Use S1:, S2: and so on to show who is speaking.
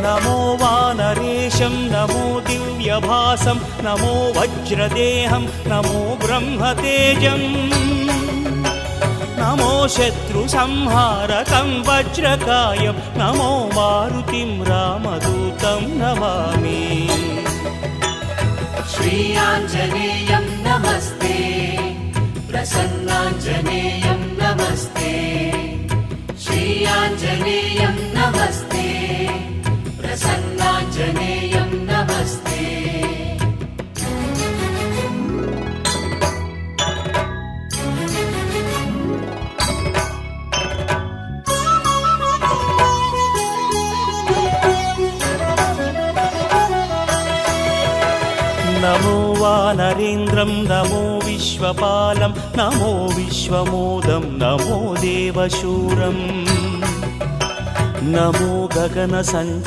S1: नमो वानरेशं नमो दिव्यभासं नमो वज्रदेहं नमो ब्रह्मतेजं नमो शत्रुसंहारकं वज्रकायं नमो मारुतिं रामदूतं नमामि।
S2: श्रीयाञ्जनेयं नमस्ते प्रसन्नाञ्जनेयं नमस्ते श्रीयाञ्जनेयं नमस्ते प्रसन्नाञ्जनेयं नमस्ते।
S1: नमो वानरेन्द्रं नमो विश्वपालं नमो विश्वमोदं नमो देवशूरं नमो गगनसञ्चारकं